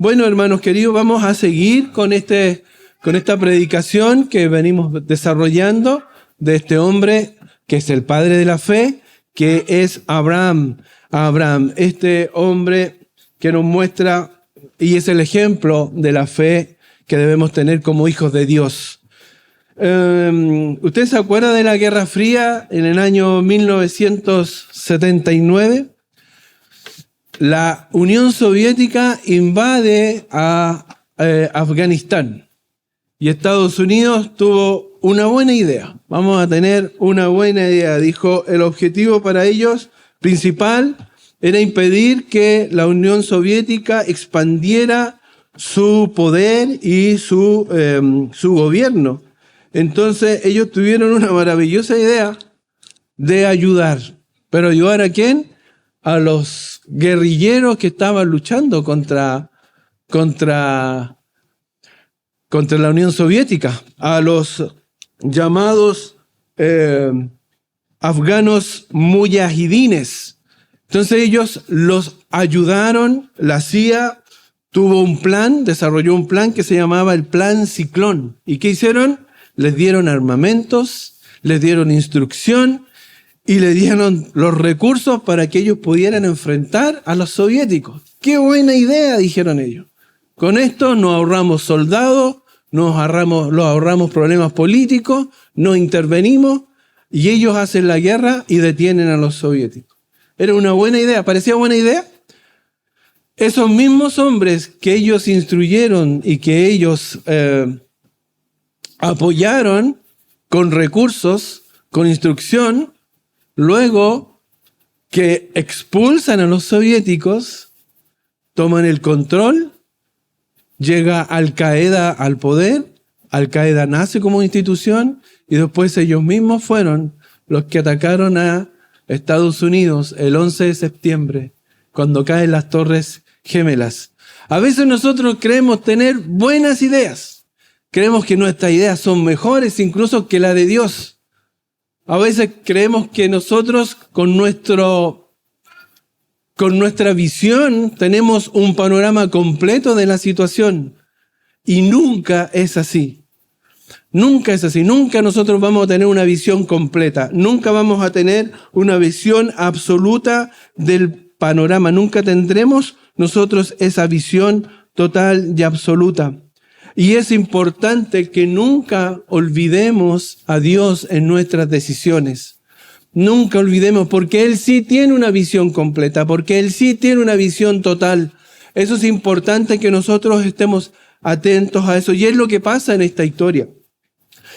Bueno, hermanos queridos, vamos a seguir con esta predicación que venimos desarrollando de este hombre que es el padre de la fe, que es Abraham. Este hombre que nos muestra y es el ejemplo de la fe que debemos tener como hijos de Dios. ¿Usted se acuerda de la Guerra Fría en el año 1979? La Unión Soviética invade a Afganistán y Estados Unidos tuvo una buena idea. Vamos a tener una buena idea. Dijo, el objetivo para ellos principal era impedir que la Unión Soviética expandiera su poder y su gobierno. Entonces ellos tuvieron una maravillosa idea de ayudar. ¿Pero ayudar a quién? A los guerrilleros que estaban luchando contra la Unión Soviética, a los llamados afganos mujahidines. Entonces ellos los ayudaron, la CIA desarrolló un plan que se llamaba el Plan Ciclón. ¿Y qué hicieron? Les dieron armamentos, les dieron instrucción, y le dieron los recursos para que ellos pudieran enfrentar a los soviéticos. ¡Qué buena idea!, dijeron ellos. Con esto nos ahorramos soldados, nos ahorramos problemas políticos, nos intervenimos y ellos hacen la guerra y detienen a los soviéticos. Era una buena idea. ¿Parecía buena idea? Esos mismos hombres que ellos instruyeron y que ellos apoyaron con recursos, con instrucción, luego que expulsan a los soviéticos, toman el control, llega Al-Qaeda al poder, Al-Qaeda nace como institución y después ellos mismos fueron los que atacaron a Estados Unidos el 11 de septiembre, cuando caen las Torres Gemelas. A veces nosotros creemos tener buenas ideas, creemos que nuestras ideas son mejores incluso que la de Dios. A veces creemos que nosotros con nuestra visión tenemos un panorama completo de la situación y nunca es así. Nunca es así. Nunca nosotros vamos a tener una visión completa. Nunca vamos a tener una visión absoluta del panorama. Nunca tendremos nosotros esa visión total y absoluta. Y es importante que nunca olvidemos a Dios en nuestras decisiones. Nunca olvidemos, porque Él sí tiene una visión completa, porque Él sí tiene una visión total. Eso es importante que nosotros estemos atentos a eso. Y es lo que pasa en esta historia.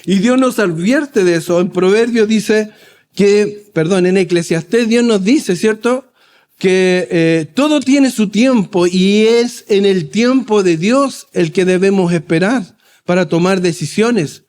Y Dios nos advierte de eso. En Proverbios dice en Eclesiastés Dios nos dice, ¿cierto?, que todo tiene su tiempo y es en el tiempo de Dios el que debemos esperar para tomar decisiones.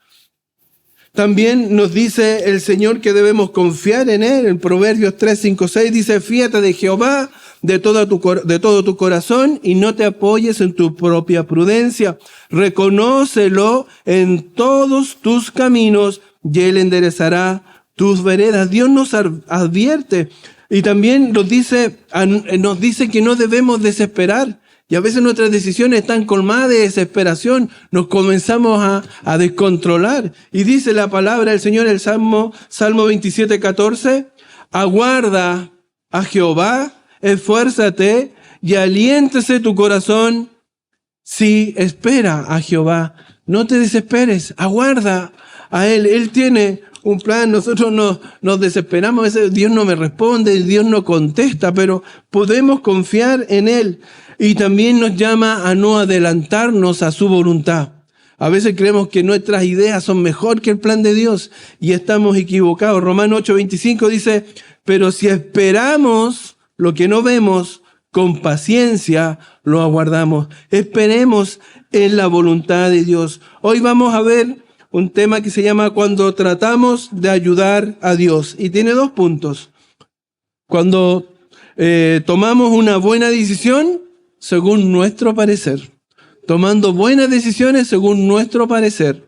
También nos dice el Señor que debemos confiar en Él. En Proverbios 3, 5, 6 dice, fíate de Jehová de todo tu corazón y no te apoyes en tu propia prudencia. Reconócelo en todos tus caminos y Él enderezará tus veredas. Dios nos advierte. Y también nos dice que no debemos desesperar. Y a veces nuestras decisiones están colmadas de desesperación. Nos comenzamos a descontrolar. Y dice la palabra del Señor, el Salmo 27, 14. Aguarda a Jehová, esfuérzate y aliéntese tu corazón. Sí, espera a Jehová. No te desesperes, aguarda a Él. Él tiene un plan. Nosotros nos desesperamos, a veces Dios no me responde, Dios no contesta, pero podemos confiar en Él. Y también nos llama a no adelantarnos a su voluntad. A veces creemos que nuestras ideas son mejor que el plan de Dios y estamos equivocados. Romanos 8:25 dice, pero si esperamos lo que no vemos, con paciencia lo aguardamos. Esperemos en la voluntad de Dios. Hoy vamos a ver un tema que se llama cuando tratamos de ayudar a Dios. Y tiene 2 puntos. Cuando tomamos una buena decisión según nuestro parecer. Tomando buenas decisiones según nuestro parecer.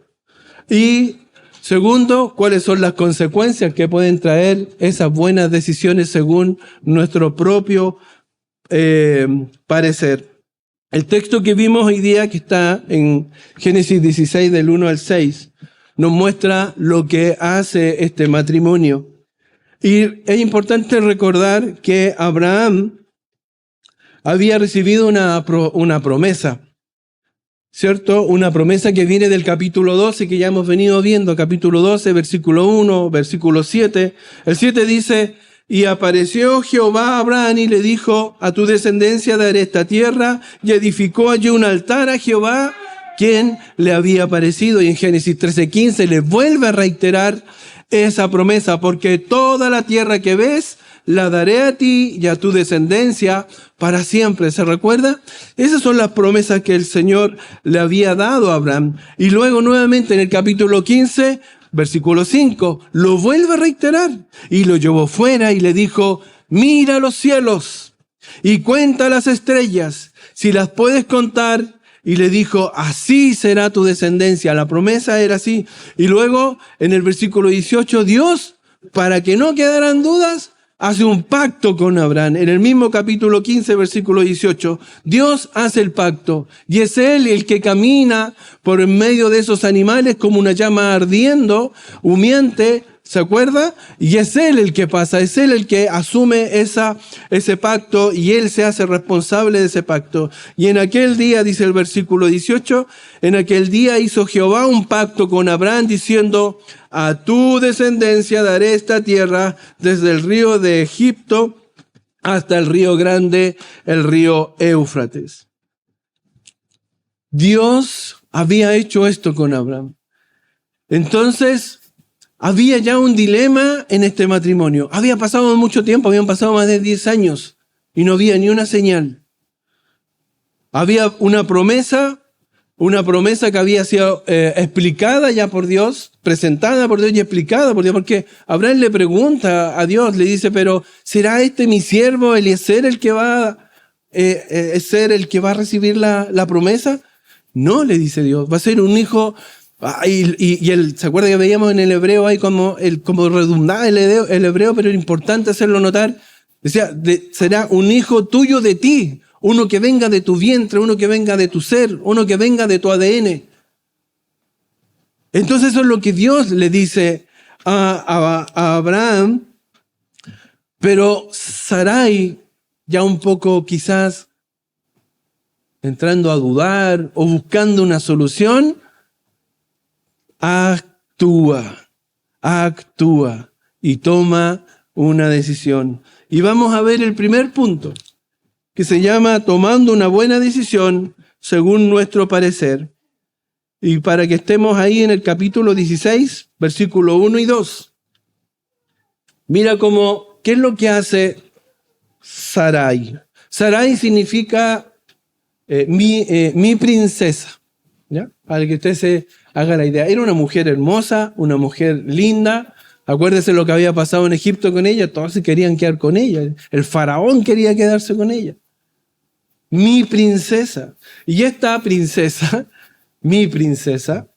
Y segundo, cuáles son las consecuencias que pueden traer esas buenas decisiones según nuestro propio parecer. El texto que vimos hoy día, que está en Génesis 16, del 1 al 6, nos muestra lo que hace este matrimonio. Y es importante recordar que Abraham había recibido una promesa, ¿cierto? Una promesa que viene del capítulo 12, que ya hemos venido viendo, capítulo 12, versículo 1, versículo 7. El 7 dice: y apareció Jehová a Abraham y le dijo: a tu descendencia daré esta tierra, y edificó allí un altar a Jehová, quien le había aparecido. Y en Génesis 13:15 le vuelve a reiterar esa promesa: porque toda la tierra que ves la daré a ti y a tu descendencia para siempre. ¿Se recuerda? Esas son las promesas que el Señor le había dado a Abraham. Y luego nuevamente en el capítulo 15, versículo 5, lo vuelve a reiterar. Y lo llevó fuera y le dijo: mira los cielos y cuenta las estrellas, si las puedes contar. Y le dijo: así será tu descendencia. La promesa era así. Y luego en el versículo 18, Dios, para que no quedaran dudas, hace un pacto con Abraham. En el mismo capítulo 15, versículo 18, Dios hace el pacto. Y es Él el que camina por en medio de esos animales como una llama ardiendo, humeante, ¿se acuerda? Y es Él el que pasa, es Él el que asume ese pacto, y Él se hace responsable de ese pacto. Y en aquel día, dice el versículo 18, en aquel día hizo Jehová un pacto con Abraham diciendo: a tu descendencia daré esta tierra desde el río de Egipto hasta el río grande, el río Éufrates. Dios había hecho esto con Abraham. Entonces, había ya un dilema en este matrimonio. Había pasado mucho tiempo, habían pasado más de 10 años y no había ni una señal. Había una promesa que había sido explicada ya por Dios, presentada por Dios y explicada por Dios, porque Abraham le pregunta a Dios, le dice: pero ¿será este mi siervo Eliezer el que va a ser el que va a recibir la promesa? No, le dice Dios, va a ser un hijo. ¿Se acuerda que veíamos en el hebreo ahí como redundaba el hebreo, pero era importante hacerlo notar? Decía: será un hijo tuyo de ti, uno que venga de tu vientre, uno que venga de tu ser, uno que venga de tu ADN. Entonces eso es lo que Dios le dice a Abraham, pero Sarai, ya un poco quizás entrando a dudar o buscando una solución, actúa y toma una decisión. Y vamos a ver el primer punto, que se llama tomando una buena decisión según nuestro parecer. Y para que estemos ahí en el capítulo 16, versículo 1 y 2. Mira qué es lo que hace Sarai. Sarai significa mi princesa, ¿ya? Para que usted se haga la idea. Era una mujer hermosa, una mujer linda. Acuérdese lo que había pasado en Egipto con ella. Todos se querían quedar con ella. El faraón quería quedarse con ella. Mi princesa. Y esta princesa, mi princesa,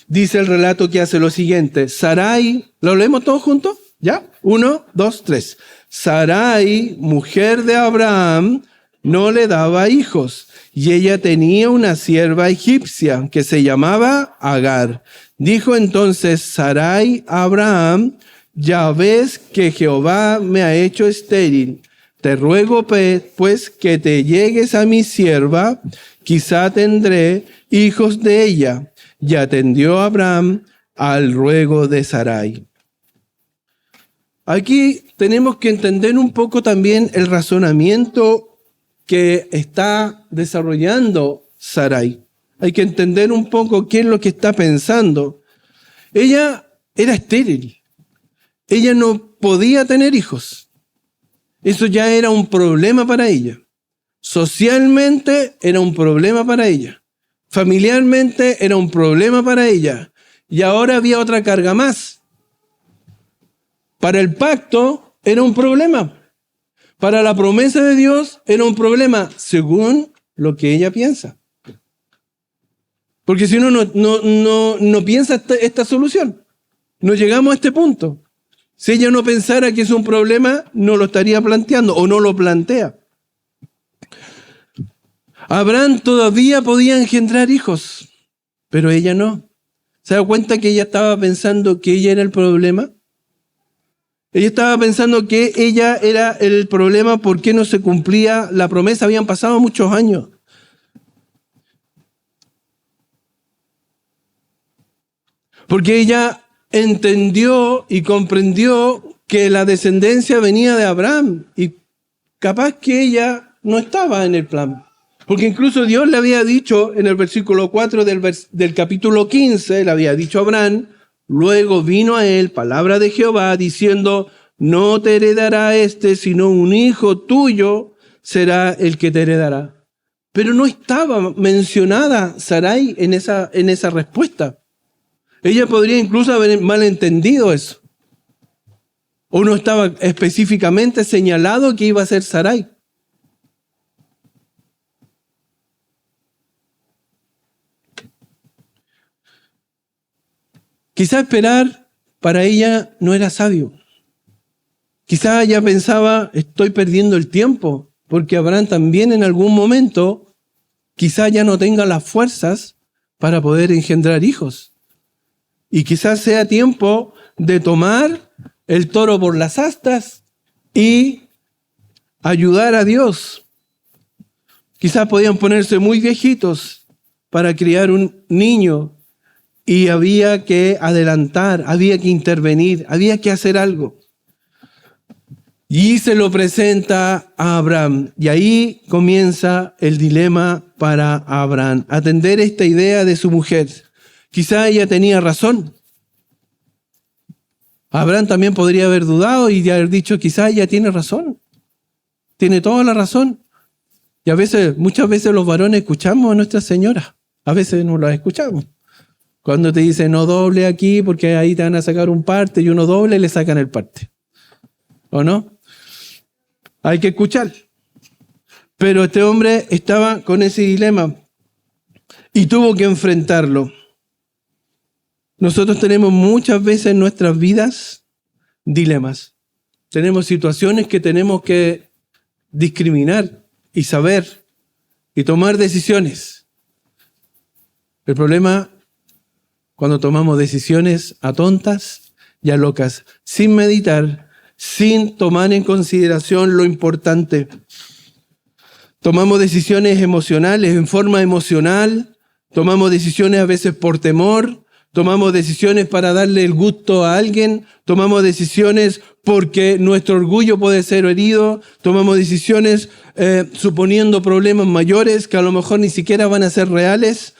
dice el relato que hace lo siguiente. Sarai, ¿lo leemos todos juntos? ¿Ya? 1, 2, 3. Sarai, mujer de Abraham, no le daba hijos, y ella tenía una sierva egipcia que se llamaba Agar. Dijo entonces Sarai a Abraham: ya ves que Jehová me ha hecho estéril. Te ruego pues que te llegues a mi sierva, quizá tendré hijos de ella. Y atendió Abraham al ruego de Sarai. Aquí tenemos que entender un poco también el razonamiento que está desarrollando Sarai. Hay que entender un poco qué es lo que está pensando. Ella era estéril. Ella no podía tener hijos. Eso ya era un problema para ella. Socialmente era un problema para ella. Familiarmente era un problema para ella. Y ahora había otra carga más. Para el pacto era un problema. Para la promesa de Dios era un problema, según lo que ella piensa. Porque si uno no piensa esta solución, no llegamos a este punto. Si ella no pensara que es un problema, no lo estaría planteando o no lo plantea. Abraham todavía podía engendrar hijos, pero ella no. ¿Se da cuenta que ella estaba pensando que ella era el problema? Ella estaba pensando que ella era el problema porque no se cumplía la promesa. Habían pasado muchos años. Porque ella entendió y comprendió que la descendencia venía de Abraham. Y capaz que ella no estaba en el plan. Porque incluso Dios le había dicho en el versículo 4 del capítulo 15, le había dicho a Abraham, luego vino a él palabra de Jehová diciendo, no te heredará sino un hijo tuyo será el que te heredará. Pero no estaba mencionada Sarai en esa respuesta. Ella podría incluso haber malentendido eso. O no estaba específicamente señalado que iba a ser Sarai. Quizá esperar para ella no era sabio. Quizá ella pensaba, estoy perdiendo el tiempo, porque Abraham también en algún momento quizá ya no tenga las fuerzas para poder engendrar hijos. Y quizás sea tiempo de tomar el toro por las astas y ayudar a Dios. Quizás podían ponerse muy viejitos para criar un niño y había que adelantar, había que intervenir, había que hacer algo. Y se lo presenta a Abraham. Y ahí comienza el dilema para Abraham. Atender esta idea de su mujer. Quizá ella tenía razón. Abraham también podría haber dudado y haber dicho, quizá ella tiene razón. Tiene toda la razón. Y muchas veces los varones escuchamos a Nuestra Señora. A veces no las escuchamos. Cuando te dicen, no doble aquí porque ahí te van a sacar un parte y uno doble y le sacan el parte. ¿O no? Hay que escuchar. Pero este hombre estaba con ese dilema y tuvo que enfrentarlo. Nosotros tenemos muchas veces en nuestras vidas dilemas. Tenemos situaciones que tenemos que discriminar y saber y tomar decisiones. El problema cuando tomamos decisiones a tontas y a locas, sin meditar, sin tomar en consideración lo importante. Tomamos decisiones emocionales, en forma emocional, tomamos decisiones a veces por temor, tomamos decisiones para darle el gusto a alguien, tomamos decisiones porque nuestro orgullo puede ser herido, tomamos decisiones suponiendo problemas mayores que a lo mejor ni siquiera van a ser reales.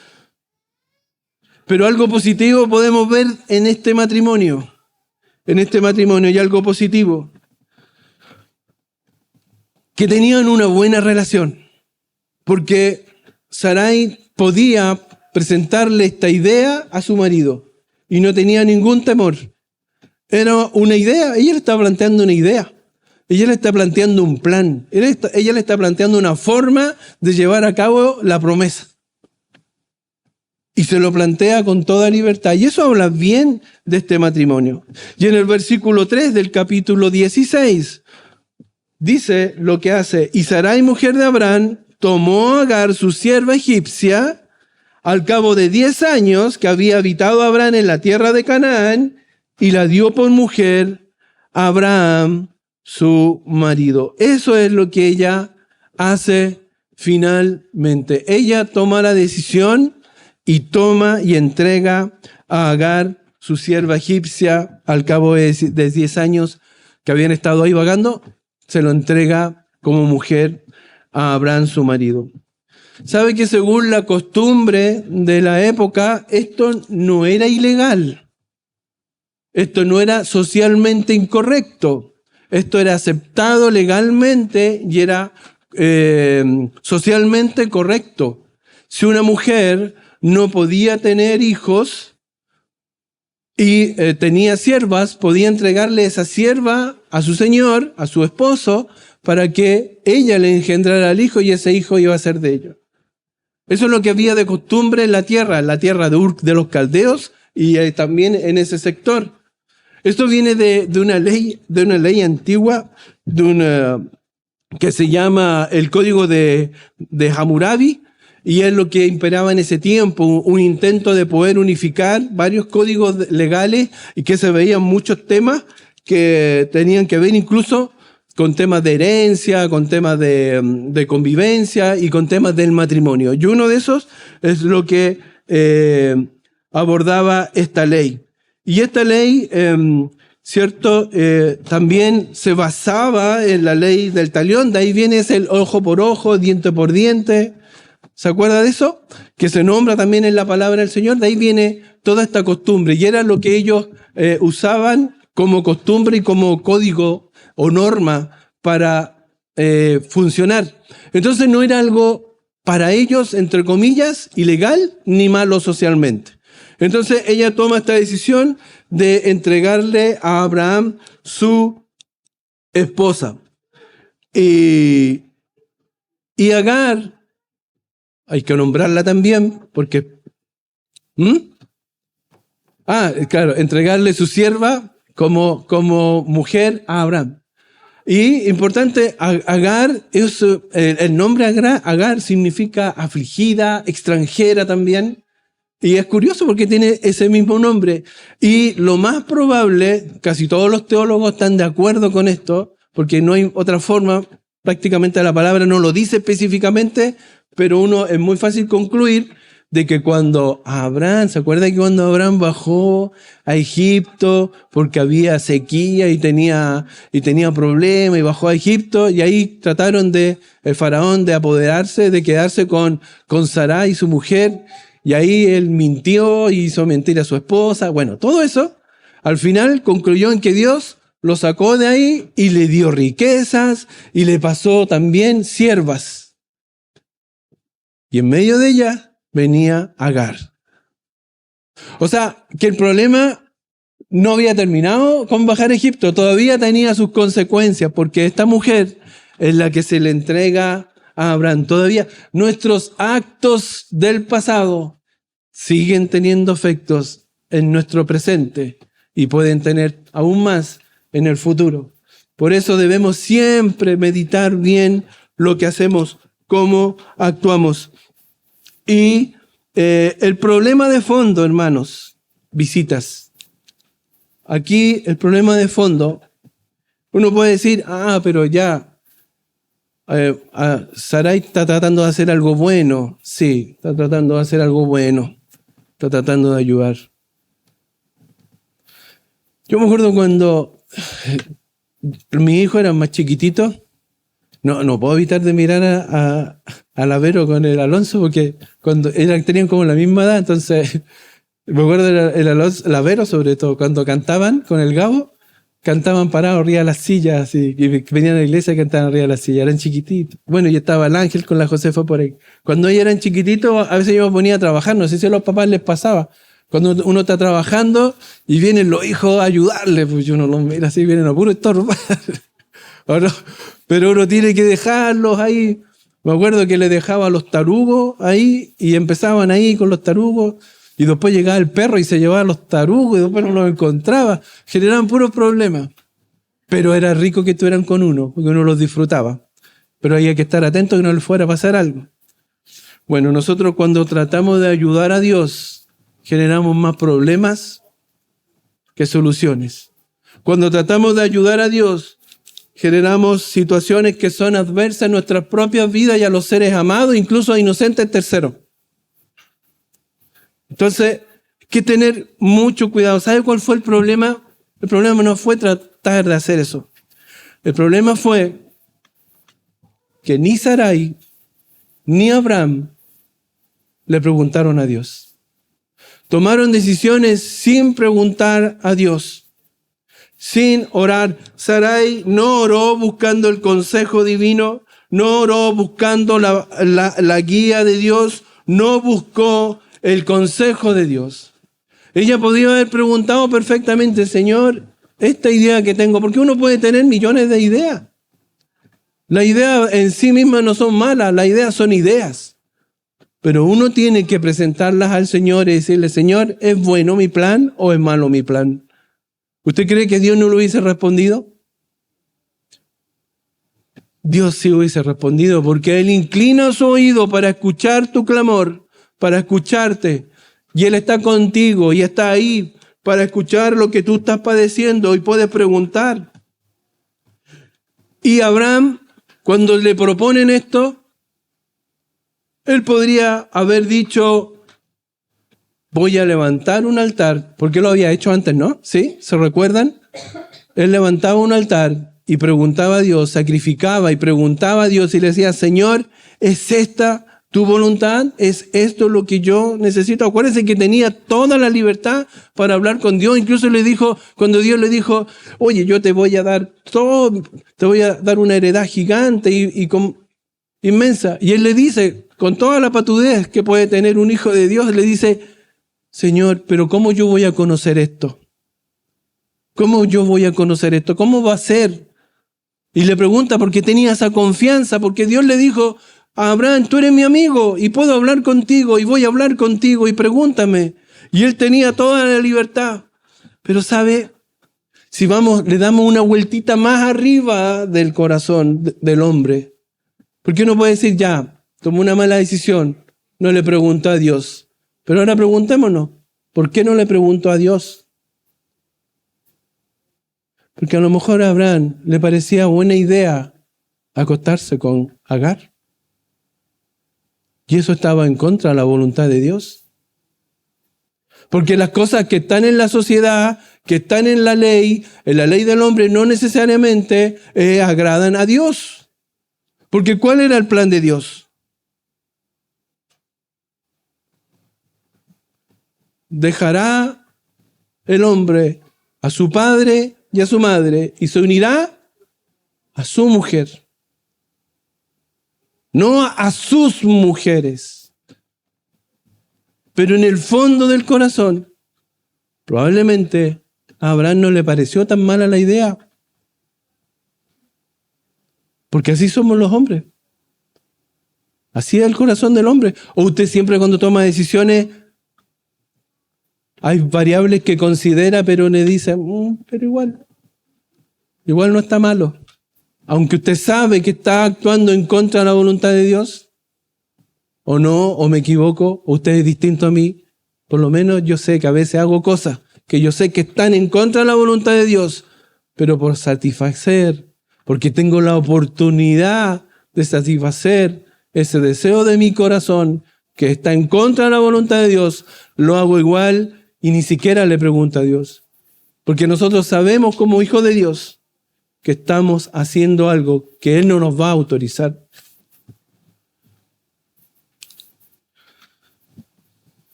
Pero algo positivo podemos ver en este matrimonio. En este matrimonio hay algo positivo. Que tenían una buena relación. Porque Sarai podía presentarle esta idea a su marido. Y no tenía ningún temor. Era una idea. Ella le está planteando una idea. Ella le está planteando un plan. Ella le está planteando una forma de llevar a cabo la promesa. Y se lo plantea con toda libertad. Y eso habla bien de este matrimonio. Y en el versículo 3 del capítulo 16 dice lo que hace. Y Sarai, mujer de Abraham, tomó a Agar, su sierva egipcia, al cabo de 10 años que había habitado Abraham en la tierra de Canaán, y la dio por mujer a Abraham, su marido. Eso es lo que ella hace finalmente. Ella toma la decisión y toma y entrega a Agar, su sierva egipcia, al cabo de 10 años que habían estado ahí vagando, se lo entrega como mujer a Abraham, su marido. ¿Sabe que según la costumbre de la época, esto no era ilegal? Esto no era socialmente incorrecto. Esto era aceptado legalmente y era socialmente correcto. Si una mujer no podía tener hijos y tenía siervas, podía entregarle esa sierva a su señor, a su esposo, para que ella le engendrara al hijo y ese hijo iba a ser de ellos. Eso es lo que había de costumbre en la tierra de Ur de los caldeos y también en ese sector. Esto viene de una ley antigua, de que se llama el Código de Hammurabi, y es lo que imperaba en ese tiempo, un intento de poder unificar varios códigos legales y que se veían muchos temas que tenían que ver incluso con temas de herencia, con temas de convivencia y con temas del matrimonio. Y uno de esos es lo que abordaba esta ley. Y esta ley, ¿cierto? También se basaba en la ley del talión, de ahí viene ese ojo por ojo, diente por diente. ¿Se acuerda de eso? Que se nombra también en la palabra del Señor, de ahí viene toda esta costumbre. Y era lo que ellos usaban como costumbre y como código o norma para funcionar. Entonces no era algo para ellos, entre comillas, ilegal ni malo socialmente. Entonces ella toma esta decisión de entregarle a Abraham su esposa. Y Agar, hay que nombrarla también, porque... claro, entregarle su sierva como mujer a Abraham. Y importante, Agar, el nombre Agar significa afligida, extranjera también. Y es curioso porque tiene ese mismo nombre. Y lo más probable, casi todos los teólogos están de acuerdo con esto, porque no hay otra forma, prácticamente la palabra no lo dice específicamente, pero uno es muy fácil concluir de que cuando Abraham, ¿se acuerda que cuando Abraham bajó a Egipto porque había sequía y tenía problemas y bajó a Egipto y ahí trataron el faraón de apoderarse, de quedarse con Sarai, su mujer, y ahí él mintió y hizo mentir a su esposa? Bueno, todo eso al final concluyó en que Dios lo sacó de ahí y le dio riquezas y le pasó también siervas. Y en medio de ella venía Agar. O sea, que el problema no había terminado con bajar a Egipto, todavía tenía sus consecuencias, porque esta mujer es la que se le entrega a Abraham. Todavía nuestros actos del pasado siguen teniendo efectos en nuestro presente y pueden tener aún más en el futuro. Por eso debemos siempre meditar bien lo que hacemos, cómo actuamos. Y el problema de fondo, hermanos, visitas. Aquí el problema de fondo, uno puede decir, pero ya, Sarai está tratando de hacer algo bueno. Sí, está tratando de hacer algo bueno. Está tratando de ayudar. Yo me acuerdo cuando mis hijos eran más chiquititos, no puedo evitar de mirar a la Vero con el Alonso, porque cuando tenían como la misma edad, entonces me acuerdo de la Vero, sobre todo, cuando cantaban con el Gabo, cantaban parados arriba de las sillas, y venían a la iglesia y cantaban arriba de las sillas, eran chiquititos. Bueno, y estaba el Ángel con la Josefa por ahí. Cuando ellos eran chiquititos, a veces yo me ponía a trabajar, no sé si a los papás les pasaba. Cuando uno está trabajando y vienen los hijos a ayudarle, pues uno los mira así, vienen a puro estorbar. Pero uno tiene que dejarlos ahí. Me acuerdo que le dejaba a los tarugos ahí y empezaban ahí con los tarugos y después llegaba el perro y se llevaba a los tarugos y después no los encontraba. Generaban puros problemas. Pero era rico que estuvieran con uno, porque uno los disfrutaba. Pero había que estar atento que no le fuera a pasar algo. Bueno, nosotros cuando tratamos de ayudar a Dios, generamos más problemas que soluciones. Cuando tratamos de ayudar a Dios, generamos situaciones que son adversas en nuestras propias vidas y a los seres amados, incluso a inocentes terceros. Entonces, hay que tener mucho cuidado. ¿Sabe cuál fue el problema? El problema no fue tratar de hacer eso. El problema fue que ni Sarai ni Abraham le preguntaron a Dios. Tomaron decisiones sin preguntar a Dios. Sin orar. Sarai no oró buscando el consejo divino, no oró buscando la guía de Dios, no buscó el consejo de Dios. Ella podía haber preguntado perfectamente, Señor, esta idea que tengo, porque uno puede tener millones de ideas. Las ideas en sí mismas no son malas, las ideas son ideas. Pero uno tiene que presentarlas al Señor y decirle, Señor, ¿es bueno mi plan o es malo mi plan? ¿Usted cree que Dios no lo hubiese respondido? Dios sí hubiese respondido, porque Él inclina su oído para escuchar tu clamor, para escucharte. Y Él está contigo y está ahí para escuchar lo que tú estás padeciendo y puedes preguntar. Y Abraham, cuando le proponen esto, él podría haber dicho, voy a levantar un altar, porque lo había hecho antes, ¿no? ¿Sí? ¿Se recuerdan? Él levantaba un altar y preguntaba a Dios, sacrificaba y preguntaba a Dios y le decía, Señor, ¿es esta tu voluntad? ¿Es esto lo que yo necesito? Acuérdense que tenía toda la libertad para hablar con Dios. Incluso le dijo, cuando Dios le dijo, oye, yo te voy a dar todo, te voy a dar una heredad gigante inmensa. Y él le dice, con toda la patudez que puede tener un hijo de Dios, le dice, Señor, pero ¿cómo yo voy a conocer esto? ¿Cómo yo voy a conocer esto? ¿Cómo va a ser? Y le pregunta por qué tenía esa confianza, porque Dios le dijo, Abraham, tú eres mi amigo y puedo hablar contigo y voy a hablar contigo y pregúntame. Y él tenía toda la libertad. Pero ¿sabe? Si le damos una vueltita más arriba del corazón del hombre, porque uno puede decir, ya, tomó una mala decisión, no le preguntó a Dios. Pero ahora preguntémonos, ¿por qué no le preguntó a Dios? Porque a lo mejor a Abraham le parecía buena idea acostarse con Agar. Y eso estaba en contra de la voluntad de Dios. Porque las cosas que están en la sociedad, que están en la ley del hombre, no necesariamente agradan a Dios. Porque ¿cuál era el plan de Dios? Dejará el hombre a su padre y a su madre y se unirá a su mujer. No a sus mujeres. Pero en el fondo del corazón, probablemente a Abraham no le pareció tan mala la idea. Porque así somos los hombres. Así es el corazón del hombre. O usted siempre cuando toma decisiones, hay variables que considera, pero le dice, pero igual no está malo. Aunque usted sabe que está actuando en contra de la voluntad de Dios, o no, o me equivoco, o usted es distinto a mí, por lo menos yo sé que a veces hago cosas que yo sé que están en contra de la voluntad de Dios, pero por satisfacer, porque tengo la oportunidad de satisfacer ese deseo de mi corazón que está en contra de la voluntad de Dios, lo hago igual y ni siquiera le pregunto a Dios. Porque nosotros sabemos como hijos de Dios que estamos haciendo algo que Él no nos va a autorizar.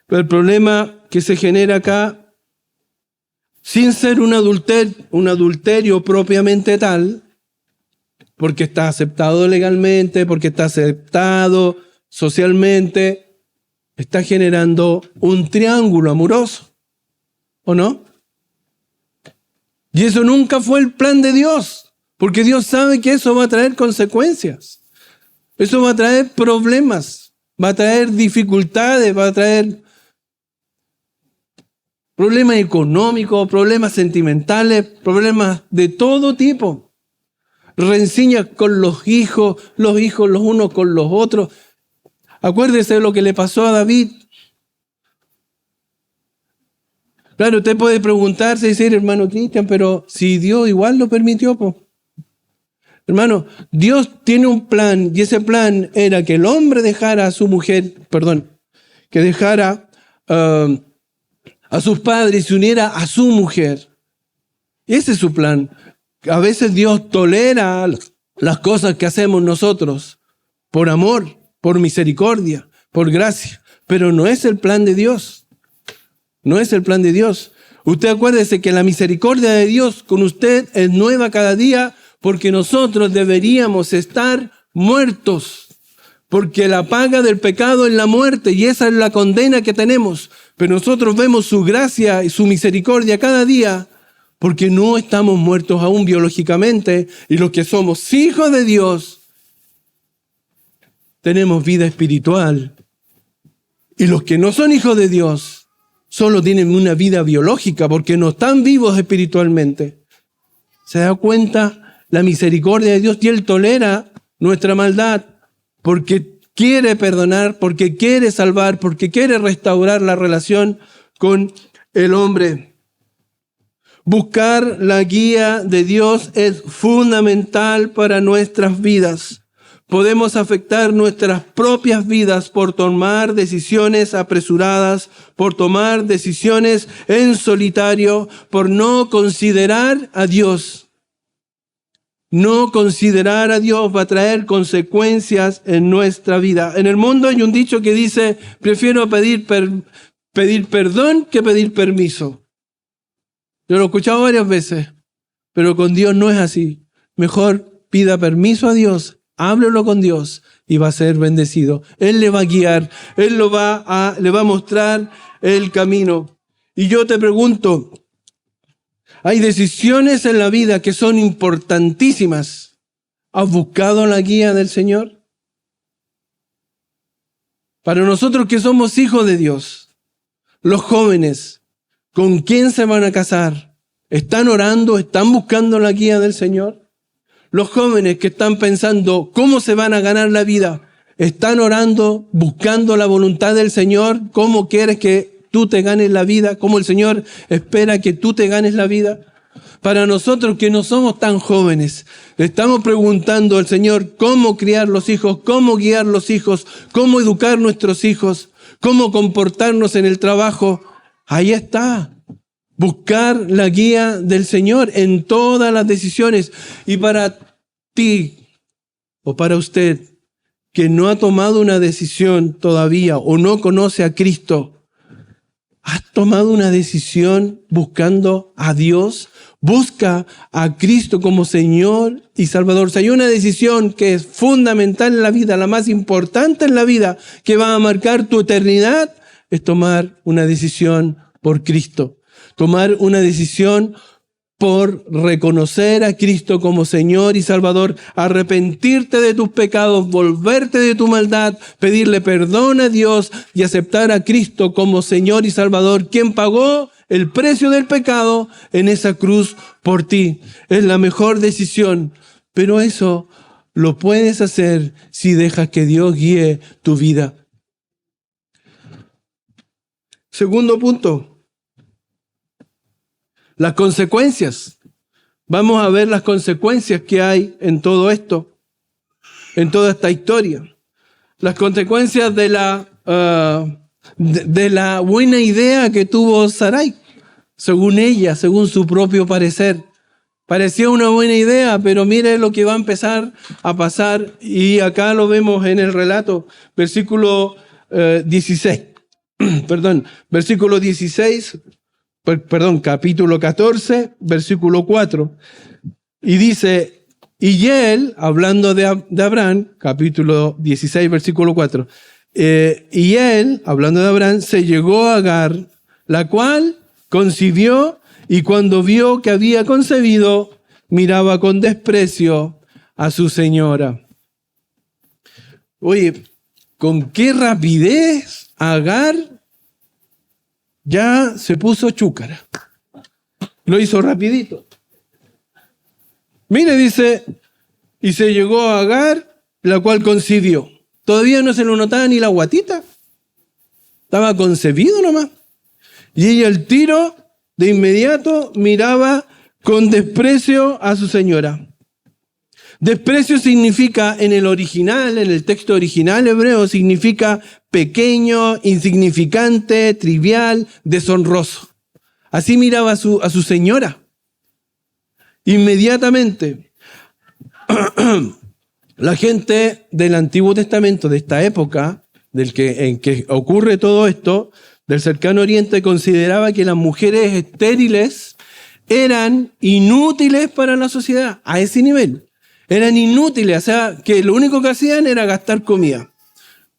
Pero el problema que se genera acá, sin ser un adulterio propiamente tal, porque está aceptado legalmente, porque está aceptado socialmente, está generando un triángulo amoroso, ¿o no? Y eso nunca fue el plan de Dios, porque Dios sabe que eso va a traer consecuencias. Eso va a traer problemas, va a traer dificultades, va a traer problemas económicos, problemas sentimentales, problemas de todo tipo. Rencillas con los hijos los unos con los otros. Acuérdese de lo que le pasó a David. Claro, usted puede preguntarse y decir, hermano Cristian, pero si Dios igual lo permitió, pues. Hermano, Dios tiene un plan y ese plan era que el hombre dejara a su mujer, que dejara a sus padres y se uniera a su mujer. Ese es su plan. A veces Dios tolera las cosas que hacemos nosotros por amor, por misericordia, por gracia, pero no es el plan de Dios. No es el plan de Dios. Usted acuérdese que la misericordia de Dios con usted es nueva cada día porque nosotros deberíamos estar muertos. Porque la paga del pecado es la muerte y esa es la condena que tenemos. Pero nosotros vemos su gracia y su misericordia cada día porque no estamos muertos aún biológicamente y los que somos hijos de Dios tenemos vida espiritual. Y los que no son hijos de Dios solo tienen una vida biológica porque no están vivos espiritualmente. ¿Se da cuenta la misericordia de Dios? Y Él tolera nuestra maldad porque quiere perdonar, porque quiere salvar, porque quiere restaurar la relación con el hombre. Buscar la guía de Dios es fundamental para nuestras vidas. Podemos afectar nuestras propias vidas por tomar decisiones apresuradas, por tomar decisiones en solitario, por no considerar a Dios. No considerar a Dios va a traer consecuencias en nuestra vida. En el mundo hay un dicho que dice, prefiero pedir perdón que pedir permiso. Yo lo he escuchado varias veces, pero con Dios no es así. Mejor pida permiso a Dios, háblelo con Dios y va a ser bendecido. Él le va a guiar, Él le va a mostrar el camino. Y yo te pregunto, hay decisiones en la vida que son importantísimas. ¿Has buscado la guía del Señor? Para nosotros que somos hijos de Dios, los jóvenes, ¿con quién se van a casar? ¿Están orando? ¿Están buscando la guía del Señor? Los jóvenes que están pensando cómo se van a ganar la vida, ¿están orando, buscando la voluntad del Señor? ¿Cómo quieres que tú te ganes la vida? ¿Cómo el Señor espera que tú te ganes la vida? Para nosotros que no somos tan jóvenes, le estamos preguntando al Señor cómo criar los hijos, cómo guiar los hijos, cómo educar nuestros hijos, cómo comportarnos en el trabajo. Ahí está. Buscar la guía del Señor en todas las decisiones. Y para ti o para usted que no ha tomado una decisión todavía o no conoce a Cristo, ¿has tomado una decisión buscando a Dios? Busca a Cristo como Señor y Salvador. Si hay una decisión que es fundamental en la vida, la más importante en la vida, que va a marcar tu eternidad, es tomar una decisión por Cristo. Tomar una decisión por reconocer a Cristo como Señor y Salvador, arrepentirte de tus pecados, volverte de tu maldad, pedirle perdón a Dios y aceptar a Cristo como Señor y Salvador, quien pagó el precio del pecado en esa cruz por ti. Es la mejor decisión, pero eso lo puedes hacer si dejas que Dios guíe tu vida. Segundo punto. Las consecuencias. Vamos a ver las consecuencias que hay en todo esto, en toda esta historia. Las consecuencias de la buena idea que tuvo Sarai, según ella, según su propio parecer. Parecía una buena idea, pero mire lo que va a empezar a pasar. Y acá lo vemos en el relato, versículo 16. Versículo 16. Capítulo 14, versículo 4. Y dice, y él, hablando de Abraham, capítulo 16, versículo 4. Y él, hablando de Abraham, se llegó a Agar, la cual concibió, y cuando vio que había concebido, miraba con desprecio a su señora. Oye, ¿con qué rapidez Agar ya se puso chúcara? Lo hizo rapidito. Mire, dice, y se llegó a Agar, la cual concibió. Todavía no se lo notaba ni la guatita. Estaba concebido nomás. Y ella al tiro, de inmediato, miraba con desprecio a su señora. Desprecio significa, en el original, en el texto original hebreo, significa pequeño, insignificante, trivial, deshonroso. Así miraba a su señora. Inmediatamente, la gente del Antiguo Testamento, de esta época, en que ocurre todo esto, del cercano oriente, consideraba que las mujeres estériles eran inútiles para la sociedad, a ese nivel. Eran inútiles, o sea, que lo único que hacían era gastar comida.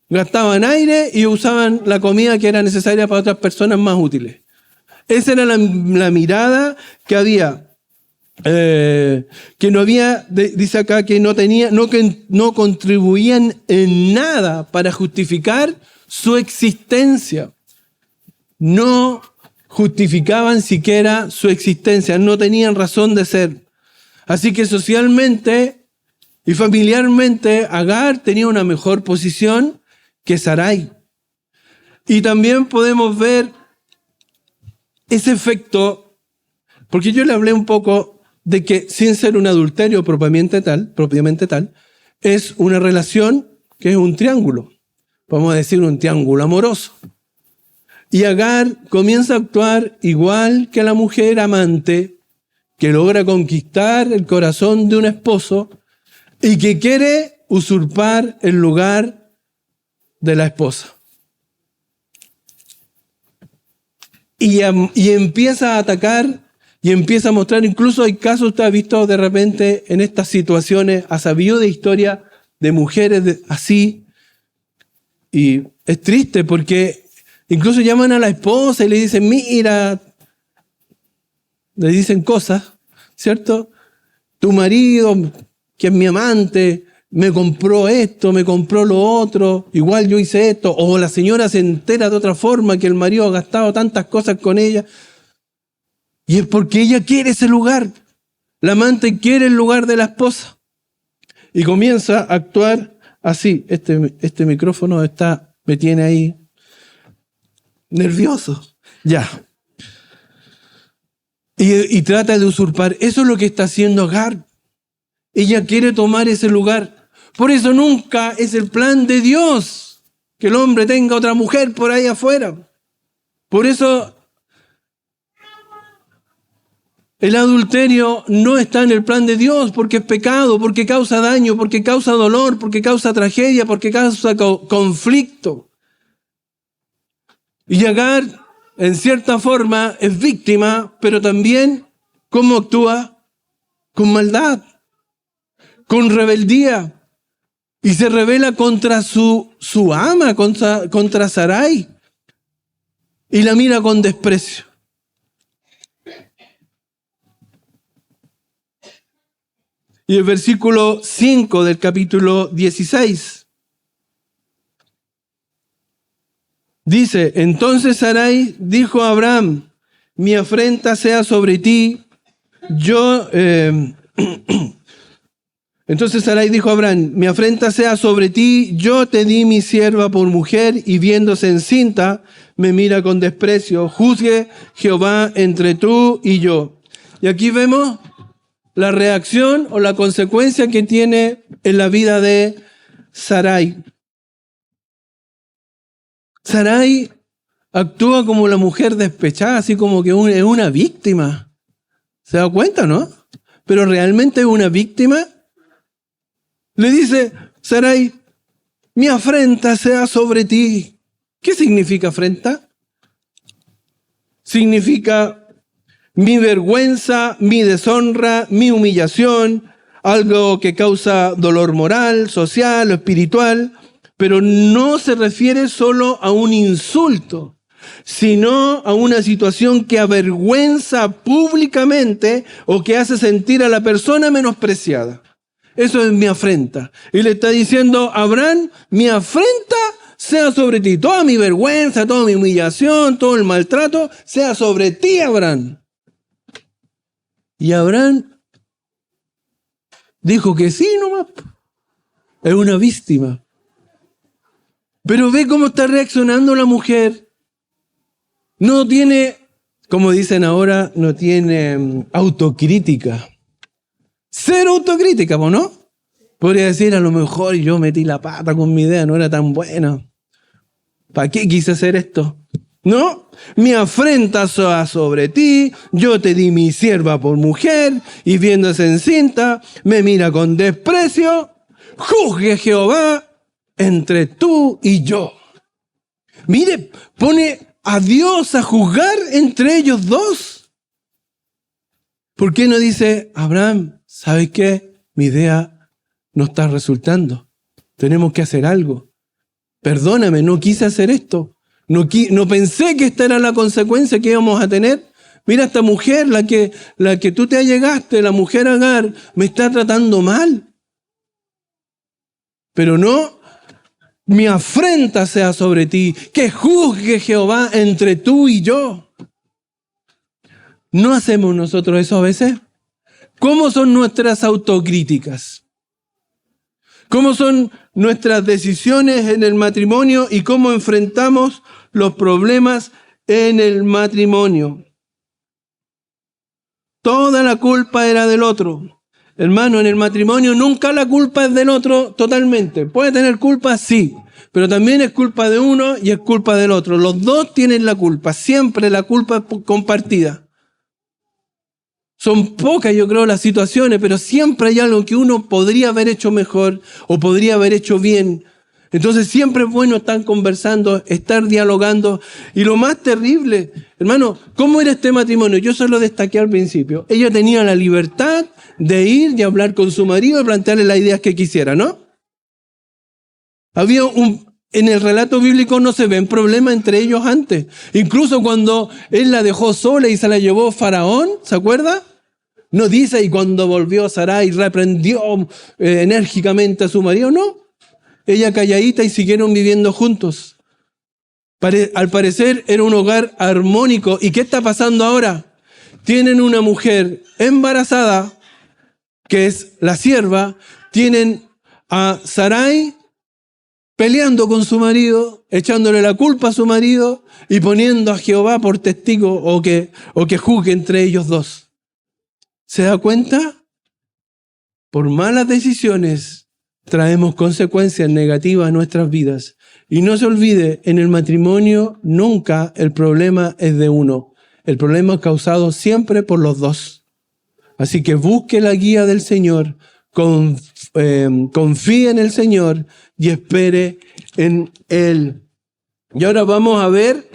Gastaban aire y usaban la comida que era necesaria para otras personas más útiles. Esa era la mirada que había. Que no había, dice acá, que no contribuían en nada para justificar su existencia. No justificaban siquiera su existencia, no tenían razón de ser. Así que socialmente y familiarmente Agar tenía una mejor posición que Sarai. Y también podemos ver ese efecto, porque yo le hablé un poco de que sin ser un adulterio propiamente tal, es una relación que es un triángulo, podemos decir un triángulo amoroso. Y Agar comienza a actuar igual que la mujer amante que logra conquistar el corazón de un esposo y que quiere usurpar el lugar de la esposa. Y empieza a atacar y empieza a mostrar, incluso hay casos, usted ha visto de repente en estas situaciones, ha sabido de historia de mujeres así, y es triste porque incluso llaman a la esposa y le dicen, mira, le dicen cosas, ¿cierto? Tu marido, que es mi amante, me compró esto, me compró lo otro, igual yo hice esto, o la señora se entera de otra forma que el marido ha gastado tantas cosas con ella, y es porque ella quiere ese lugar. La amante quiere el lugar de la esposa. Y comienza a actuar así. Este micrófono me tiene ahí nervioso. Ya. Y trata de usurpar. Eso es lo que está haciendo Agar. Ella quiere tomar ese lugar. Por eso nunca es el plan de Dios que el hombre tenga otra mujer por ahí afuera. Por eso el adulterio no está en el plan de Dios, porque es pecado, porque causa daño, porque causa dolor, porque causa tragedia, porque causa conflicto. Y Agar, en cierta forma, es víctima, pero también, ¿cómo actúa? Con maldad, con rebeldía. Y se rebela contra su ama, contra Sarai. Y la mira con desprecio. Y el versículo 5 del capítulo 16 dice, entonces Sarai dijo a Abraham, mi afrenta sea sobre ti, entonces Sarai dijo a Abraham, mi afrenta sea sobre ti, yo te di mi sierva por mujer y viéndose encinta, me mira con desprecio, juzgue Jehová entre tú y yo. Y aquí vemos la reacción o la consecuencia que tiene en la vida de Sarai. Sarai actúa como la mujer despechada, así como que es una víctima. ¿Se da cuenta, no? Pero realmente es una víctima. Le dice, Sarai, mi afrenta sea sobre ti. ¿Qué significa afrenta? Significa mi vergüenza, mi deshonra, mi humillación, algo que causa dolor moral, social o espiritual, pero no se refiere solo a un insulto, sino a una situación que avergüenza públicamente o que hace sentir a la persona menospreciada. Eso es mi afrenta. Y le está diciendo, Abraham, mi afrenta sea sobre ti. Toda mi vergüenza, toda mi humillación, todo el maltrato, sea sobre ti, Abraham. Y Abraham dijo que sí nomás. Es una víctima. Pero ve cómo está reaccionando la mujer. No tiene, como dicen ahora, no tiene autocrítica. Cero autocrítica, ¿no? Podría decir, a lo mejor yo metí la pata con mi idea, no era tan buena. ¿Para qué quise hacer esto? No, mi afrenta sea sobre ti, yo te di mi sierva por mujer, y viéndose encinta, me mira con desprecio, juzgue Jehová entre tú y yo. Mire, pone a Dios a juzgar entre ellos dos. ¿Por qué no dice, Abraham, ¿sabes qué? Mi idea no está resultando. Tenemos que hacer algo. Perdóname, no quise hacer esto. No pensé que esta era la consecuencia que íbamos a tener. Mira, esta mujer, la que tú te allegaste, la mujer Agar, me está tratando mal. Pero no, mi afrenta sea sobre ti, que juzgue Jehová entre tú y yo. ¿No hacemos nosotros eso a veces? ¿Cómo son nuestras autocríticas? ¿Cómo son nuestras decisiones en el matrimonio y cómo enfrentamos los problemas en el matrimonio? Toda la culpa era del otro. Hermano, en el matrimonio nunca la culpa es del otro totalmente. Puede tener culpa, sí, pero también es culpa de uno y es culpa del otro. Los dos tienen la culpa, siempre la culpa es compartida. Son pocas, yo creo, las situaciones, pero siempre hay algo que uno podría haber hecho mejor o podría haber hecho bien. Entonces siempre es bueno estar conversando, estar dialogando. Y lo más terrible, hermano, ¿cómo era este matrimonio? Yo se lo destaqué al principio. Ella tenía la libertad de ir y hablar con su marido y plantearle las ideas que quisiera, ¿no? En el relato bíblico no se ven problemas entre ellos antes. Incluso cuando él la dejó sola y se la llevó Faraón, ¿se acuerda? No dice, y cuando volvió Sarai reprendió enérgicamente a su marido, no. Ella calladita y siguieron viviendo juntos. Al parecer era un hogar armónico. ¿Y qué está pasando ahora? Tienen una mujer embarazada, que es la sierva, tienen a Sarai peleando con su marido, echándole la culpa a su marido y poniendo a Jehová por testigo o que juzgue entre ellos dos. ¿Se da cuenta? Por malas decisiones traemos consecuencias negativas a nuestras vidas. Y no se olvide, en el matrimonio nunca el problema es de uno. El problema es causado siempre por los dos. Así que busque la guía del Señor, confíe en el Señor y espere en Él. Y ahora vamos a ver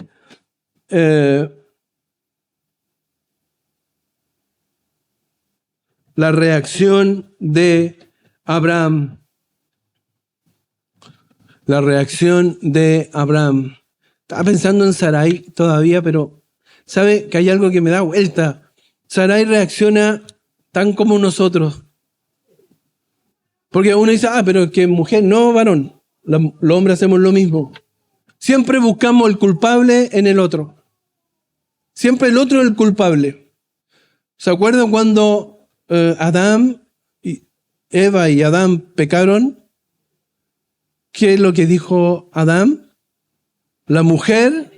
la reacción de Abraham. La reacción de Abraham. Estaba pensando en Sarai todavía, pero ¿sabe que hay algo que me da vuelta? Sarai reacciona tan como nosotros. Porque uno dice, pero que mujer, no, varón. Los hombres hacemos lo mismo. Siempre buscamos el culpable en el otro. Siempre el otro es el culpable. ¿Se acuerdan cuando Eva y Adán pecaron? ¿Qué es lo que dijo Adán? La mujer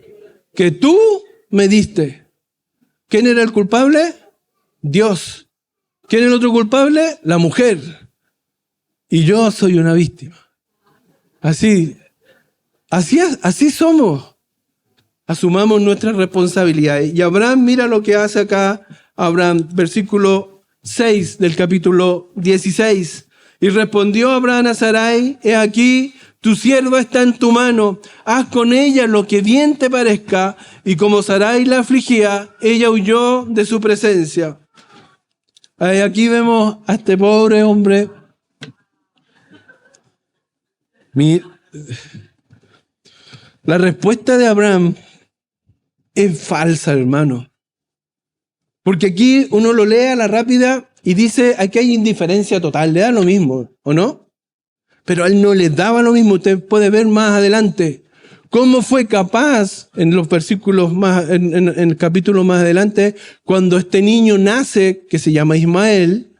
que tú me diste. ¿Quién era el culpable? Dios. ¿Quién es el otro culpable? La mujer. Y yo soy una víctima. Así somos. Asumamos nuestras responsabilidades. Y Abraham, mira lo que hace acá Abraham, versículo 6 del capítulo 16. Y respondió Abraham a Sarai, he aquí, tu sierva está en tu mano, haz con ella lo que bien te parezca. Y como Sarai la afligía, ella huyó de su presencia. Aquí vemos a este pobre hombre. La respuesta de Abraham es falsa, hermano. Porque aquí uno lo lee a la rápida y dice, aquí hay indiferencia total, le da lo mismo, ¿o no? Pero a él no le daba lo mismo. Usted puede ver más adelante cómo fue capaz, en los versículos en el capítulo más adelante, cuando este niño nace, que se llama Ismael,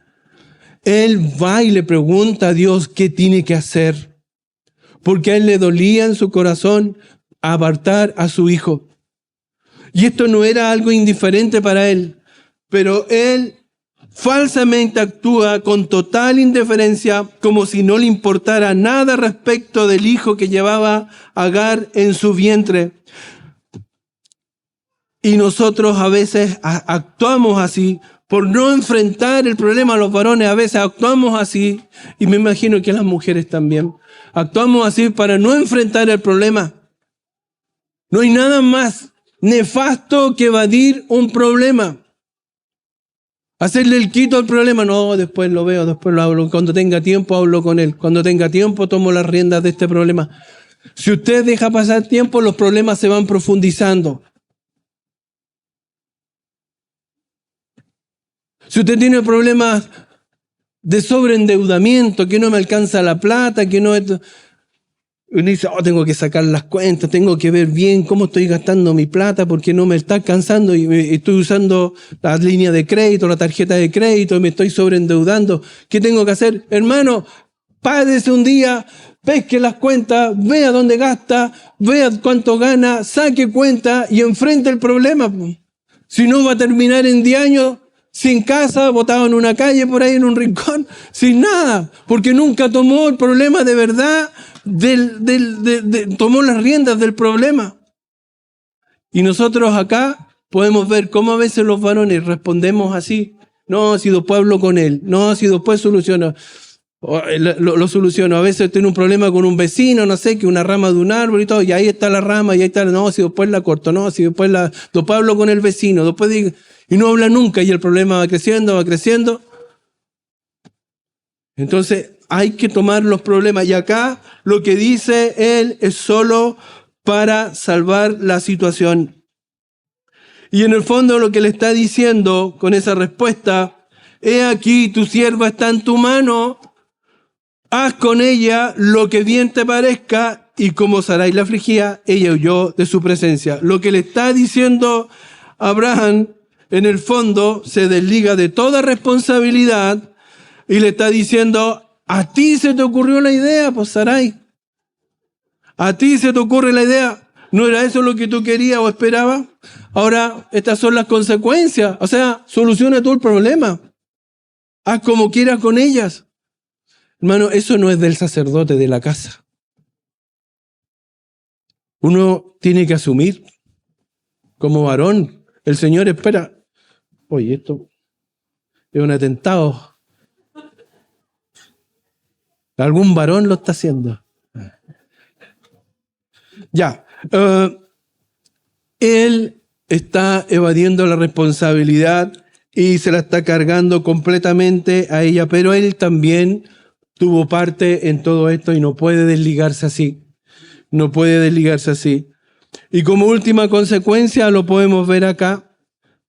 él va y le pregunta a Dios qué tiene que hacer. Porque a él le dolía en su corazón apartar a su hijo. Y esto no era algo indiferente para él, pero él falsamente actúa con total indiferencia, como si no le importara nada respecto del hijo que llevaba Agar en su vientre. Y nosotros a veces actuamos así, por no enfrentar el problema. Los varones a veces actuamos así, y me imagino que las mujeres también. Actuamos así para no enfrentar el problema. No hay nada más nefasto que evadir un problema. Hacerle el quito al problema, no, después lo veo, después lo hablo. Cuando tenga tiempo hablo con él. Cuando tenga tiempo tomo las riendas de este problema. Si usted deja pasar tiempo, los problemas se van profundizando. Si usted tiene problemas de sobreendeudamiento, que no me alcanza la plata, que no... uno dice, tengo que sacar las cuentas, tengo que ver bien cómo estoy gastando mi plata porque no me está alcanzando y estoy usando la línea de crédito, la tarjeta de crédito, me estoy sobreendeudando. ¿Qué tengo que hacer? Hermano, párese un día, pesque las cuentas, vea dónde gasta, vea cuánto gana, saque cuenta y enfrente el problema. Si no, va a terminar en 10 años sin casa, botado en una calle por ahí en un rincón, sin nada, porque nunca tomó el problema de verdad, tomó las riendas del problema. Y nosotros acá podemos ver cómo a veces los varones respondemos así. No, si después hablo con él, no, si después soluciono. Lo soluciono. A veces tengo un problema con un vecino, no sé, que una rama de un árbol y todo, y ahí está la rama, y ahí está, no, si después la corto, no, si después hablo con el vecino, después digo, y no habla nunca, y el problema va creciendo, va creciendo. Entonces, hay que tomar los problemas, y acá lo que dice él es solo para salvar la situación. Y en el fondo lo que le está diciendo con esa respuesta, he aquí, tu sierva está en tu mano, haz con ella lo que bien te parezca, y como Sarai la afligía, ella huyó de su presencia. Lo que le está diciendo Abraham, en el fondo, se desliga de toda responsabilidad y le está diciendo, a ti se te ocurrió la idea, pues Sarai. A ti se te ocurre la idea. ¿No era eso lo que tú querías o esperabas? Ahora, estas son las consecuencias. O sea, soluciona tú el problema. Haz como quieras con ellas. Hermano, eso no es del sacerdote de la casa. Uno tiene que asumir como varón. El Señor espera. Oye, esto es un atentado. Algún varón lo está haciendo. Ya. Él está evadiendo la responsabilidad y se la está cargando completamente a ella, pero él también tuvo parte en todo esto y no puede desligarse así. No puede desligarse así. Y como última consecuencia, lo podemos ver acá,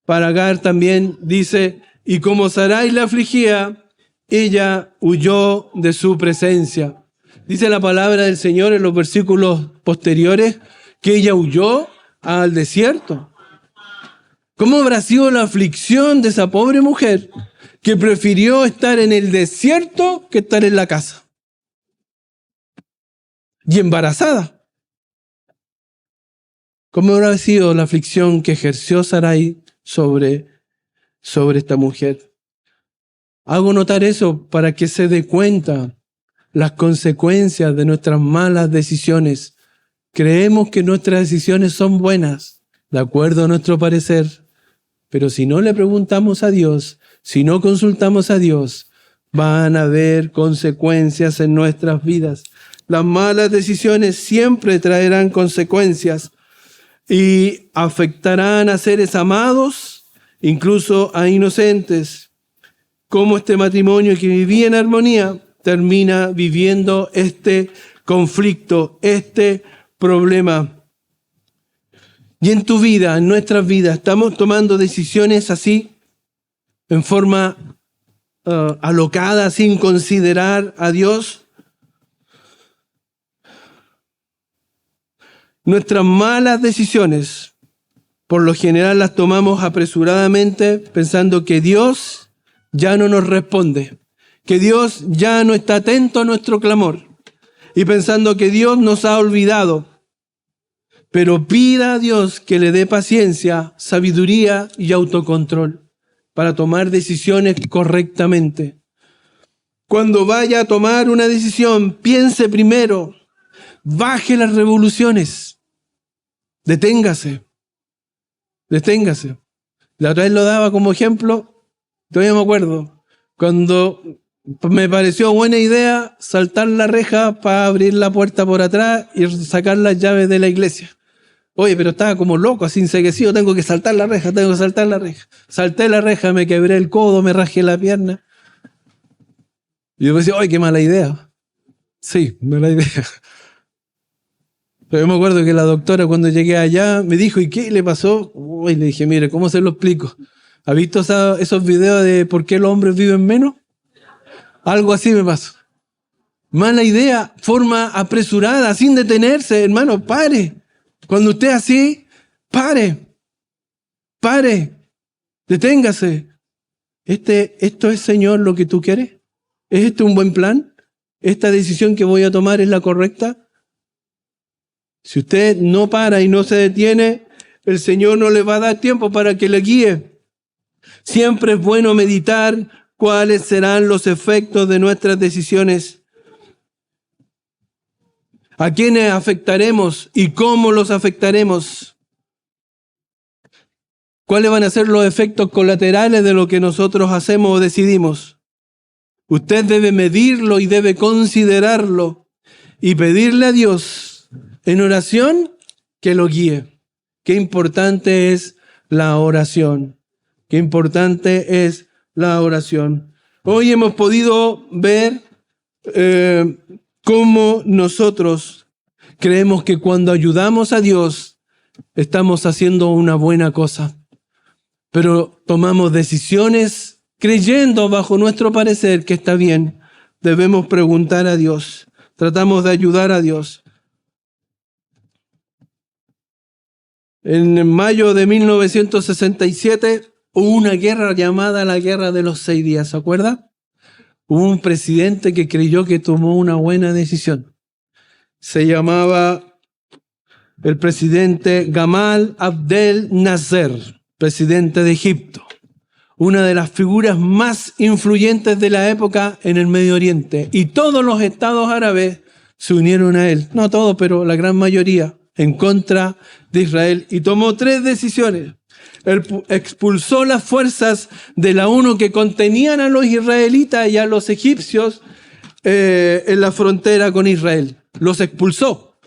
para Agar también dice, y como Sarai la afligía, ella huyó de su presencia. Dice la palabra del Señor en los versículos posteriores que ella huyó al desierto. ¿Cómo habrá sido la aflicción de esa pobre mujer que prefirió estar en el desierto que estar en la casa? Y embarazada. ¿Cómo habrá sido la aflicción que ejerció Sarai sobre esta mujer? Hago notar eso para que se dé cuenta las consecuencias de nuestras malas decisiones. Creemos que nuestras decisiones son buenas, de acuerdo a nuestro parecer, pero si no le preguntamos a Dios, si no consultamos a Dios, van a haber consecuencias en nuestras vidas. Las malas decisiones siempre traerán consecuencias y afectarán a seres amados, incluso a inocentes. Como este matrimonio que vivía en armonía termina viviendo este conflicto, este problema. Y en tu vida, en nuestras vidas, ¿estamos tomando decisiones así, en forma alocada, sin considerar a Dios? Nuestras malas decisiones, por lo general las tomamos apresuradamente, pensando que Dios ya no nos responde, que Dios ya no está atento a nuestro clamor, y pensando que Dios nos ha olvidado. Pero pida a Dios que le dé paciencia, sabiduría y autocontrol para tomar decisiones correctamente. Cuando vaya a tomar una decisión, piense primero, baje las revoluciones, deténgase. La otra vez lo daba como ejemplo, todavía me acuerdo, cuando me pareció buena idea saltar la reja para abrir la puerta por atrás y sacar las llaves de la iglesia. Oye, pero estaba como loco, así enseguecido, tengo que saltar la reja. Salté la reja, me quebré el codo, me rajé la pierna. Y yo me decía, ¡ay, qué mala idea! Sí, mala idea. Pero yo me acuerdo que la doctora cuando llegué allá me dijo, ¿y qué le pasó? Y le dije, mire, ¿cómo se lo explico? ¿Ha visto esos videos de por qué los hombres viven menos? Algo así me pasó. Mala idea, forma apresurada, sin detenerse. Hermano, pare. Cuando usted así, pare. Deténgase. ¿Esto es, Señor, lo que tú quieres? ¿Es este un buen plan? ¿Esta decisión que voy a tomar es la correcta? Si usted no para y no se detiene, el Señor no le va a dar tiempo para que le guíe. Siempre es bueno meditar cuáles serán los efectos de nuestras decisiones. ¿A quiénes afectaremos y cómo los afectaremos? ¿Cuáles van a ser los efectos colaterales de lo que nosotros hacemos o decidimos? Usted debe medirlo y debe considerarlo y pedirle a Dios en oración que lo guíe. Qué importante es la oración. Qué importante es la oración. Hoy hemos podido ver cómo nosotros creemos que cuando ayudamos a Dios estamos haciendo una buena cosa. Pero tomamos decisiones creyendo bajo nuestro parecer que está bien. Debemos preguntar a Dios. Tratamos de ayudar a Dios. En mayo de 1967 hubo una guerra llamada la Guerra de los 6 días, ¿se acuerda? Hubo un presidente que creyó que tomó una buena decisión. Se llamaba el presidente Gamal Abdel Nasser, presidente de Egipto, una de las figuras más influyentes de la época en el Medio Oriente. Y todos los estados árabes se unieron a él, no todos, pero la gran mayoría, en contra de Israel. Y tomó 3 decisiones. Él expulsó las fuerzas de la ONU que contenían a los israelitas y a los egipcios en la frontera con Israel. Los expulsó.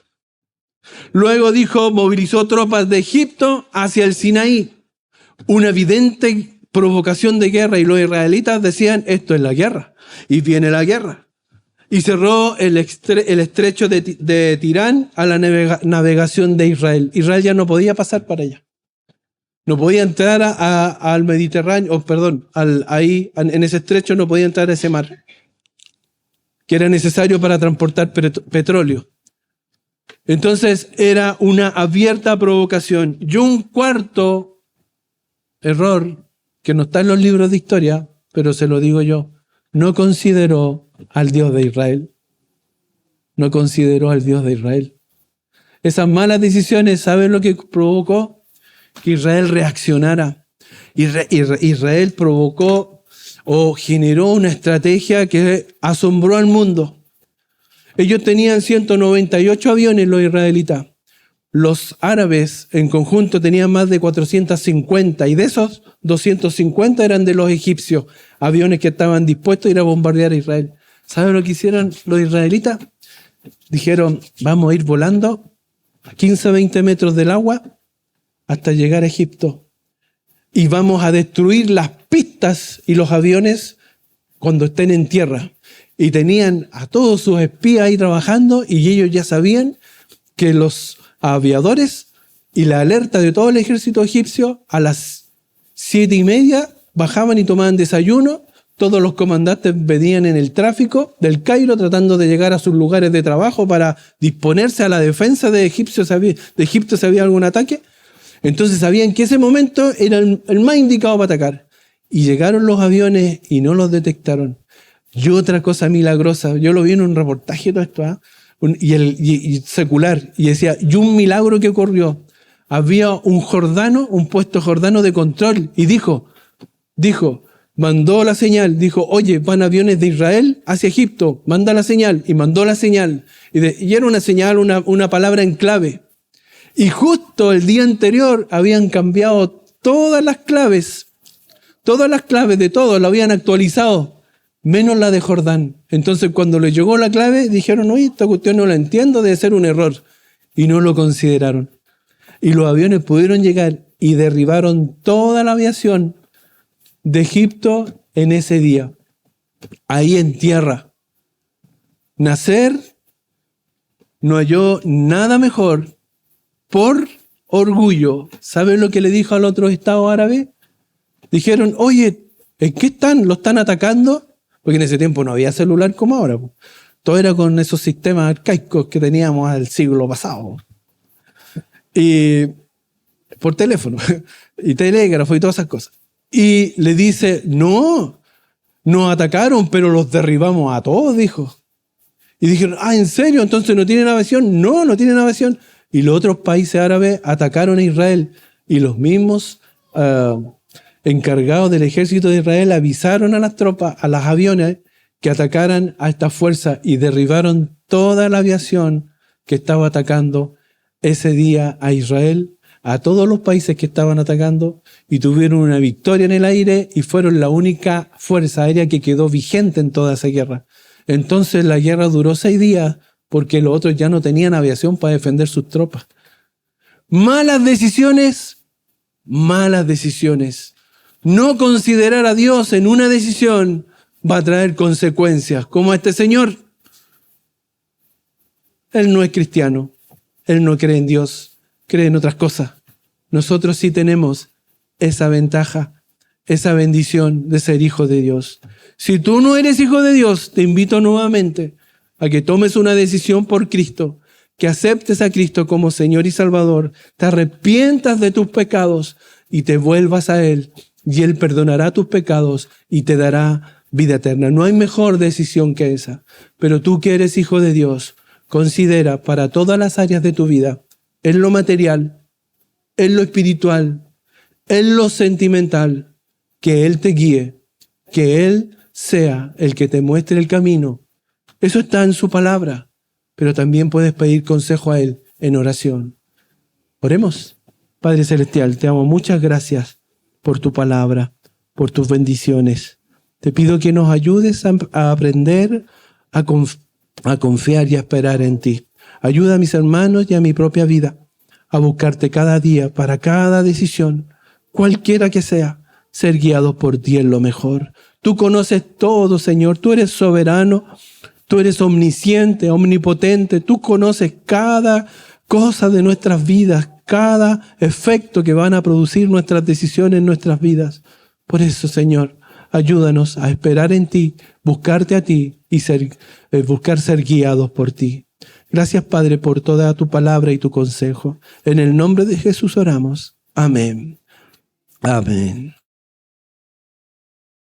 Luego movilizó tropas de Egipto hacia el Sinaí. Una evidente provocación de guerra, y los israelitas decían, esto es la guerra, y viene la guerra. Y cerró el estrecho de Tirán a la navegación de Israel. Israel ya no podía pasar para allá. No podía entrar al Mediterráneo, ahí en ese estrecho no podía entrar a ese mar, que era necesario para transportar petróleo. Entonces era una abierta provocación. Y un cuarto error, que no está en los libros de historia, pero se lo digo yo, no consideró al Dios de Israel. No consideró al Dios de Israel. Esas malas decisiones, ¿saben lo que provocó? Que Israel reaccionara. Israel provocó o generó una estrategia que asombró al mundo. Ellos tenían 198 aviones, los israelitas. Los árabes en conjunto tenían más de 450 y de esos 250 eran de los egipcios, aviones que estaban dispuestos a ir a bombardear a Israel. ¿Saben lo que hicieron los israelitas? Dijeron, vamos a ir volando a 15 o 20 metros del agua hasta llegar a Egipto y vamos a destruir las pistas y los aviones cuando estén en tierra. Y tenían a todos sus espías ahí trabajando y ellos ya sabían que los aviadores y la alerta de todo el ejército egipcio a las 7:30 bajaban y tomaban desayuno. Todos los comandantes venían en el tráfico del Cairo tratando de llegar a sus lugares de trabajo para disponerse a la defensa de Egipto si había algún ataque. Entonces sabían que ese momento era el más indicado para atacar. Y llegaron los aviones y no los detectaron. Y otra cosa milagrosa, yo lo vi en un reportaje todo esto, y secular, y decía, y un milagro que ocurrió. Había un puesto jordano de control, y dijo, mandó la señal, dijo, oye, van aviones de Israel hacia Egipto, manda la señal, y mandó la señal. Y era una señal, una palabra en clave. Y justo el día anterior habían cambiado todas las claves de todo, la habían actualizado, menos la de Jordán. Entonces cuando les llegó la clave, dijeron, oye, esta cuestión no la entiendo, debe ser un error. Y no lo consideraron. Y los aviones pudieron llegar y derribaron toda la aviación de Egipto en ese día, ahí en tierra. Nasser no halló nada mejor por orgullo. ¿Saben lo que le dijo al otro estado árabe? Dijeron, oye, ¿en qué están? ¿Lo están atacando? Porque en ese tiempo no había celular como ahora. Todo era con esos sistemas arcaicos que teníamos al siglo pasado. Y por teléfono, y telégrafo y todas esas cosas. Y le dice, no, nos atacaron, pero los derribamos a todos, dijo. Y dijeron, ¿en serio? ¿Entonces no tienen aviación? No, no tienen aviación. Y los otros países árabes atacaron a Israel. Y los mismos encargados del ejército de Israel avisaron a las tropas, a los aviones, que atacaran a esta fuerza y derribaron toda la aviación que estaba atacando ese día a Israel, a todos los países que estaban atacando, y tuvieron una victoria en el aire y fueron la única fuerza aérea que quedó vigente en toda esa guerra. Entonces la guerra duró 6 días porque los otros ya no tenían aviación para defender sus tropas. Malas decisiones. No considerar a Dios en una decisión va a traer consecuencias, como a este señor. Él no es cristiano, él no cree en Dios, cree en otras cosas. Nosotros sí tenemos esa ventaja, esa bendición de ser hijo de Dios. Si tú no eres hijo de Dios, te invito nuevamente a que tomes una decisión por Cristo, que aceptes a Cristo como Señor y Salvador, te arrepientas de tus pecados y te vuelvas a Él, y Él perdonará tus pecados y te dará vida eterna. No hay mejor decisión que esa. Pero tú que eres hijo de Dios, considera para todas las áreas de tu vida, en lo material, en lo espiritual, en lo sentimental, que Él te guíe, que Él sea el que te muestre el camino. Eso está en su palabra, pero también puedes pedir consejo a Él en oración. Oremos. Padre Celestial, te amo. Muchas gracias por tu palabra, por tus bendiciones. Te pido que nos ayudes a aprender a confiar y a esperar en ti. Ayuda a mis hermanos y a mi propia vida a buscarte cada día para cada decisión, cualquiera que sea, ser guiados por ti es lo mejor. Tú conoces todo, Señor. Tú eres soberano, tú eres omnisciente, omnipotente. Tú conoces cada cosa de nuestras vidas, cada efecto que van a producir nuestras decisiones en nuestras vidas. Por eso, Señor, ayúdanos a esperar en ti, buscarte a ti y buscar ser guiados por ti. Gracias, Padre, por toda tu palabra y tu consejo. En el nombre de Jesús oramos. Amén. Amén.